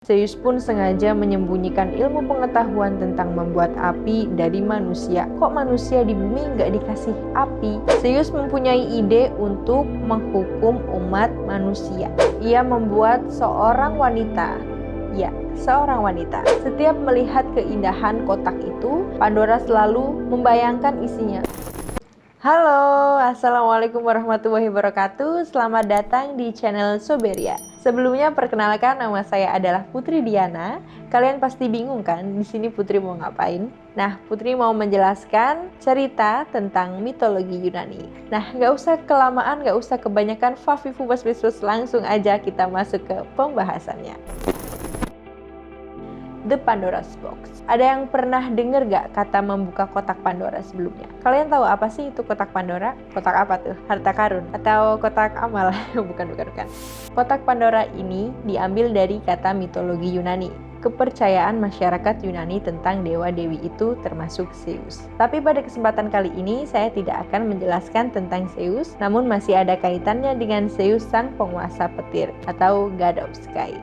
Zeus pun sengaja menyembunyikan ilmu pengetahuan tentang membuat api dari manusia. Kok manusia di bumi nggak dikasih api? Zeus mempunyai ide untuk menghukum umat manusia. Ia membuat seorang wanita. Ya, seorang wanita. Setiap melihat keindahan kotak itu, Pandora selalu membayangkan isinya. Halo, assalamualaikum warahmatullahi wabarakatuh. Selamat datang di channel Soberia. Sebelumnya perkenalkan, nama saya adalah Putri Diana. Kalian pasti bingung kan, di sini Putri mau ngapain? Nah, Putri mau menjelaskan cerita tentang mitologi Yunani. Nah, nggak usah kelamaan, nggak usah kebanyakan fafifu basbisus, langsung aja kita masuk ke pembahasannya. The Pandora's Box. Ada yang pernah denger gak kata membuka kotak Pandora sebelumnya? Kalian tahu apa sih itu kotak Pandora? Kotak apa tuh? Harta karun? Atau kotak amal? bukan. Kotak Pandora ini diambil dari kata mitologi Yunani. Kepercayaan masyarakat Yunani tentang dewa-dewi itu termasuk Zeus. Tapi pada kesempatan kali ini saya tidak akan menjelaskan tentang Zeus, namun masih ada kaitannya dengan Zeus sang penguasa petir atau God of Sky.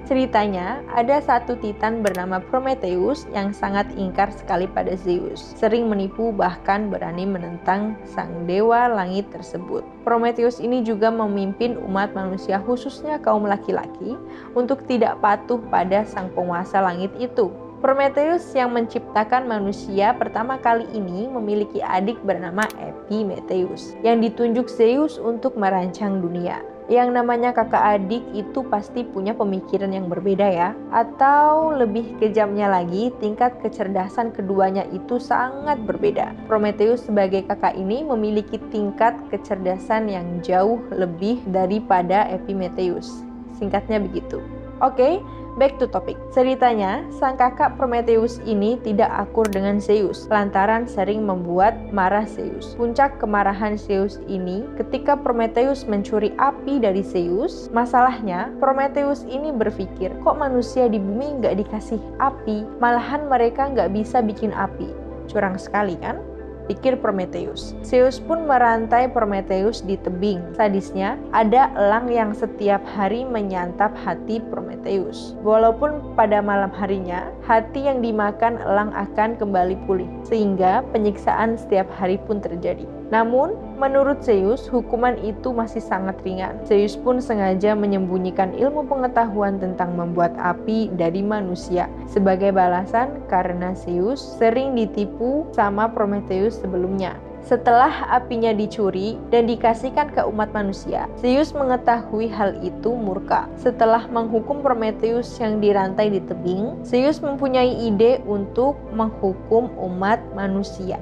Ceritanya, ada satu titan bernama Prometheus yang sangat ingkar sekali pada Zeus. Sering menipu bahkan berani menentang sang dewa langit tersebut. Prometheus ini juga memimpin umat manusia khususnya kaum laki-laki untuk tidak patuh pada sang penguasa langit itu. Prometheus yang menciptakan manusia pertama kali ini memiliki adik bernama Epimetheus yang ditunjuk Zeus untuk merancang dunia. Yang namanya kakak adik itu pasti punya pemikiran yang berbeda ya. Atau lebih kejamnya lagi, tingkat kecerdasan keduanya itu sangat berbeda. Prometheus sebagai kakak ini memiliki tingkat kecerdasan yang jauh lebih daripada Epimetheus. Singkatnya begitu. Oke, back to topic. Ceritanya, sang kakak Prometheus ini tidak akur dengan Zeus, lantaran sering membuat marah Zeus. Puncak kemarahan Zeus ini ketika Prometheus mencuri api dari Zeus. Masalahnya, Prometheus ini berpikir, kok manusia di bumi nggak dikasih api, malahan mereka nggak bisa bikin api. Curang sekali kan? Pikir Prometheus. Zeus pun merantai Prometheus di tebing. Sadisnya, ada elang yang setiap hari menyantap hati Prometheus. Walaupun pada malam harinya, hati yang dimakan elang akan kembali pulih, sehingga penyiksaan setiap hari pun terjadi. Namun, menurut Zeus, hukuman itu masih sangat ringan. Zeus pun sengaja menyembunyikan ilmu pengetahuan tentang membuat api dari manusia. Sebagai balasan karena Zeus sering ditipu sama Prometheus sebelumnya. Setelah apinya dicuri dan dikasihkan ke umat manusia, Zeus mengetahui hal itu murka. Setelah menghukum Prometheus yang dirantai di tebing, Zeus mempunyai ide untuk menghukum umat manusia.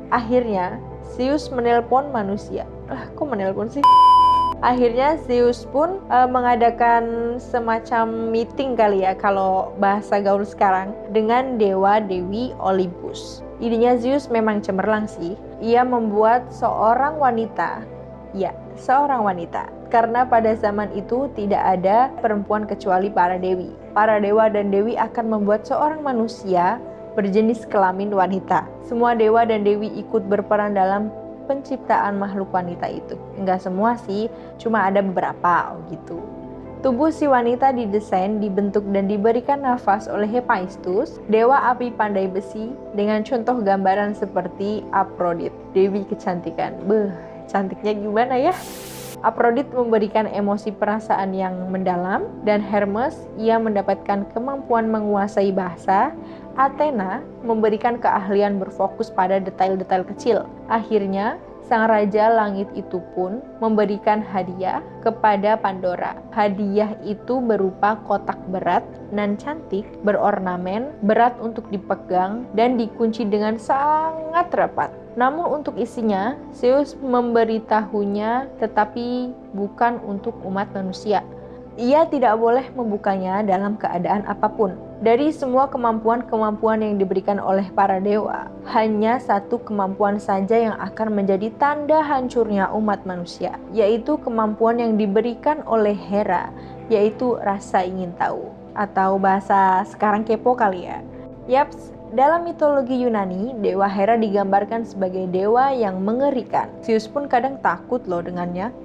Akhirnya, Zeus menelpon manusia. Kok menelpon sih? Akhirnya Zeus pun mengadakan semacam meeting kali ya, kalau bahasa gaul sekarang, dengan dewa-dewi Olympus. Idenya Zeus memang cemerlang sih. Ia membuat seorang wanita. Ya, seorang wanita. Karena pada zaman itu tidak ada perempuan kecuali para dewi. Para dewa dan dewi akan membuat seorang manusia berjenis kelamin wanita. Semua dewa dan dewi ikut berperan dalam penciptaan makhluk wanita itu. Enggak semua sih, cuma ada beberapa gitu. Tubuh si wanita didesain, dibentuk dan diberikan nafas oleh Hephaestus, dewa api pandai besi, dengan contoh gambaran seperti Aphrodite, dewi kecantikan. Cantiknya gimana ya? Aphrodite memberikan emosi perasaan yang mendalam, dan Hermes ia mendapatkan kemampuan menguasai bahasa. Athena memberikan keahlian berfokus pada detail-detail kecil. Akhirnya, sang raja langit itu pun memberikan hadiah kepada Pandora. Hadiah itu berupa kotak berat nan cantik, berornamen, berat untuk dipegang, dan dikunci dengan sangat rapat. Namun untuk isinya, Zeus memberitahunya tetapi bukan untuk umat manusia. Ia tidak boleh membukanya dalam keadaan apapun. Dari semua kemampuan-kemampuan yang diberikan oleh para dewa, hanya satu kemampuan saja yang akan menjadi tanda hancurnya umat manusia, yaitu kemampuan yang diberikan oleh Hera, yaitu rasa ingin tahu. Atau bahasa sekarang kepo kali ya. Yaps, dalam mitologi Yunani, Dewa Hera digambarkan sebagai dewa yang mengerikan. Zeus pun kadang takut loh dengannya.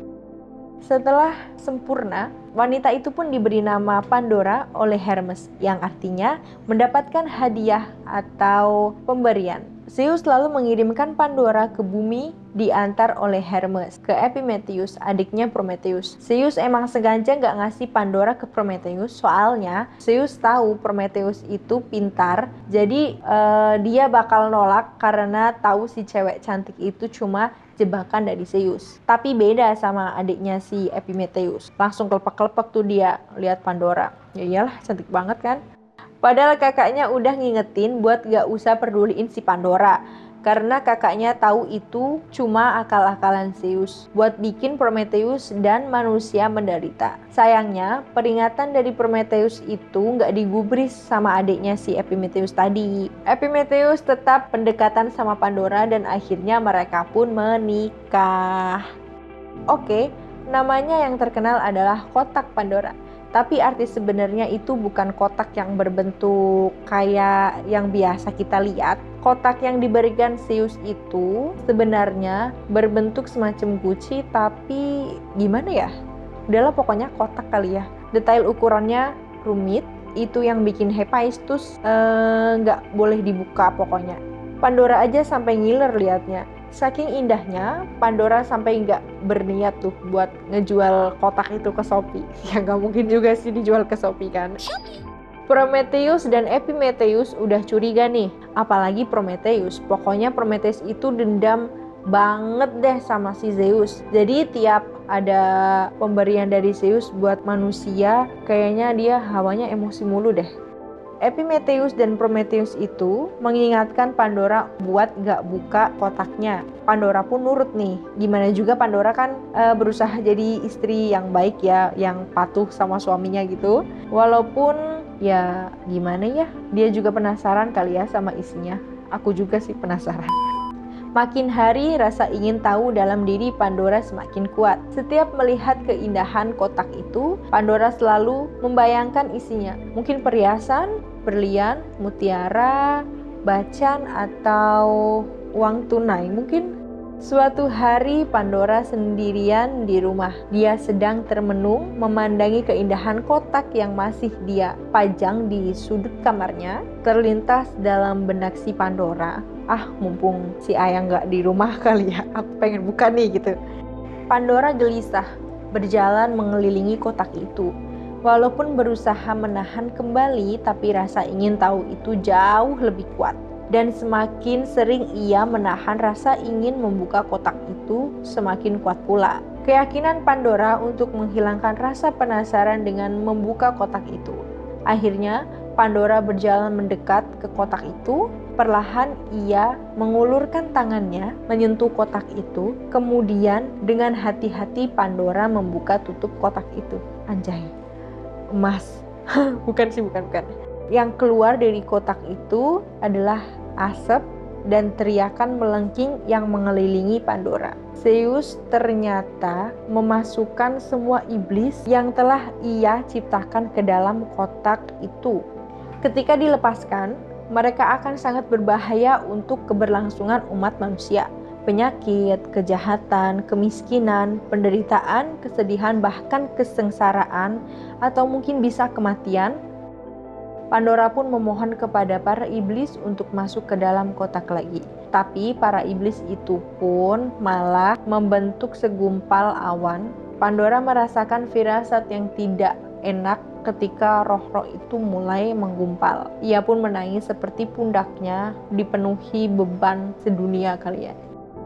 Setelah sempurna, wanita itu pun diberi nama Pandora oleh Hermes, yang artinya mendapatkan hadiah atau pemberian. Zeus lalu mengirimkan Pandora ke bumi diantar oleh Hermes ke Epimetheus, adiknya Prometheus. Zeus emang sengaja gak ngasih Pandora ke Prometheus, soalnya Zeus tahu Prometheus itu pintar, jadi dia bakal nolak karena tahu si cewek cantik itu cuma jebakan dari Zeus. Tapi beda sama adiknya si Epimetheus, langsung kelepek-kelepek tuh dia lihat Pandora. Ya iyalah, cantik banget kan. Padahal kakaknya udah ngingetin buat gak usah peduliin si Pandora, karena kakaknya tahu itu cuma akal-akalan Zeus buat bikin Prometheus dan manusia menderita. Sayangnya, peringatan dari Prometheus itu gak digubris sama adiknya si Epimetheus tadi. Epimetheus tetap pendekatan sama Pandora dan akhirnya mereka pun menikah. Oke, namanya yang terkenal adalah kotak Pandora. Tapi arti sebenarnya itu bukan kotak yang berbentuk kayak yang biasa kita lihat. Kotak yang diberikan Zeus itu sebenarnya berbentuk semacam guci, tapi gimana ya? Udahlah pokoknya kotak kali ya. Detail ukurannya rumit, itu yang bikin Hephaestus nggak boleh dibuka pokoknya. Pandora aja sampai ngiler liatnya. Saking indahnya, Pandora sampai nggak berniat tuh buat ngejual kotak itu ke Shopee. Ya nggak mungkin juga sih dijual ke Shopee kan. Prometheus dan Epimetheus udah curiga nih, apalagi Prometheus. Pokoknya Prometheus itu dendam banget deh sama si Zeus. Jadi tiap ada pemberian dari Zeus buat manusia, kayaknya dia hawanya emosi mulu deh. Epimetheus dan Prometheus itu mengingatkan Pandora buat gak buka kotaknya. Pandora pun nurut nih. Gimana juga Pandora kan berusaha jadi istri yang baik ya, yang patuh sama suaminya gitu. Walaupun ya gimana ya, dia juga penasaran kali ya sama isinya. Aku juga sih penasaran. Makin hari rasa ingin tahu dalam diri Pandora semakin kuat. Setiap melihat keindahan kotak itu, Pandora selalu membayangkan isinya. Mungkin perhiasan, berlian, mutiara, bacan, atau uang tunai mungkin. Suatu hari Pandora sendirian di rumah. Dia sedang termenung memandangi keindahan kotak yang masih dia pajang di sudut kamarnya. Terlintas dalam benak si Pandora, mumpung si Ayang gak di rumah kali ya, aku pengen buka nih gitu. Pandora gelisah berjalan mengelilingi kotak itu. Walaupun berusaha menahan kembali, tapi rasa ingin tahu itu jauh lebih kuat. Dan semakin sering ia menahan rasa ingin membuka kotak itu, semakin kuat pula keyakinan Pandora untuk menghilangkan rasa penasaran dengan membuka kotak itu. Akhirnya Pandora berjalan mendekat ke kotak itu. Perlahan ia mengulurkan tangannya menyentuh kotak itu. Kemudian dengan hati-hati Pandora membuka tutup kotak itu. Anjay, emas. bukan. Yang keluar dari kotak itu adalah asap dan teriakan melengking yang mengelilingi Pandora. Zeus ternyata memasukkan semua iblis yang telah ia ciptakan ke dalam kotak itu. Ketika dilepaskan, mereka akan sangat berbahaya untuk keberlangsungan umat manusia. Penyakit, kejahatan, kemiskinan, penderitaan, kesedihan, bahkan kesengsaraan, atau mungkin bisa kematian. Pandora pun memohon kepada para iblis untuk masuk ke dalam kotak lagi. Tapi para iblis itu pun malah membentuk segumpal awan. Pandora merasakan firasat yang tidak enak ketika roh-roh itu mulai menggumpal. Ia pun menangis seperti pundaknya dipenuhi beban sedunia kali ya.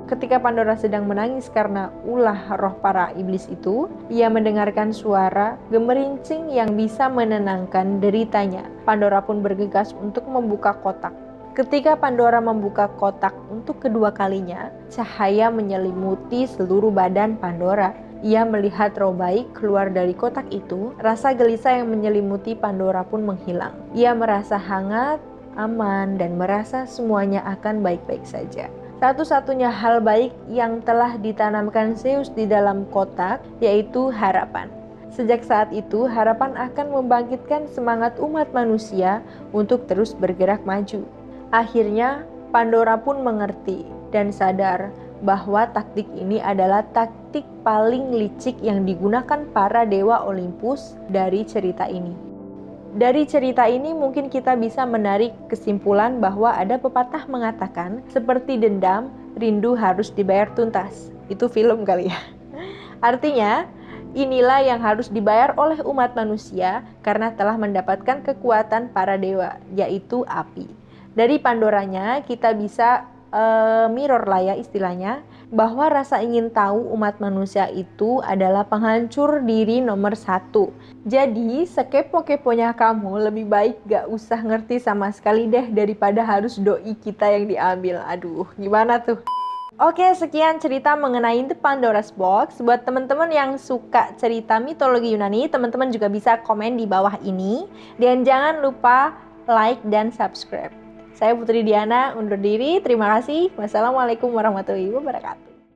Ketika Pandora sedang menangis karena ulah roh para iblis itu, ia mendengarkan suara gemerincing yang bisa menenangkan deritanya. Pandora pun bergegas untuk membuka kotak. Ketika Pandora membuka kotak untuk kedua kalinya, cahaya menyelimuti seluruh badan Pandora. Ia melihat roh baik keluar dari kotak itu. Rasa gelisah yang menyelimuti Pandora pun menghilang. Ia merasa hangat, aman, dan merasa semuanya akan baik-baik saja. Satu-satunya hal baik yang telah ditanamkan Zeus di dalam kotak yaitu harapan. Sejak saat itu, harapan akan membangkitkan semangat umat manusia untuk terus bergerak maju. Akhirnya, Pandora pun mengerti dan sadar bahwa taktik ini adalah taktik paling licik yang digunakan para dewa Olympus dari cerita ini. Dari cerita ini mungkin kita bisa menarik kesimpulan bahwa ada pepatah mengatakan, seperti dendam, rindu harus dibayar tuntas. Itu film kali ya. Artinya, inilah yang harus dibayar oleh umat manusia karena telah mendapatkan kekuatan para dewa, yaitu api. Dari Pandoranya kita bisa mirror lah ya istilahnya, bahwa rasa ingin tahu umat manusia itu adalah penghancur diri nomor 1. Jadi sekepo-keponya kamu lebih baik gak usah ngerti sama sekali deh daripada harus doi kita yang diambil. Aduh, gimana tuh? Oke, sekian cerita mengenai The Pandora's Box. Buat teman-teman yang suka cerita mitologi Yunani, teman-teman juga bisa komen di bawah ini. Dan jangan lupa like dan subscribe. Saya Putri Diana, undur diri. Terima kasih. Wassalamualaikum warahmatullahi wabarakatuh.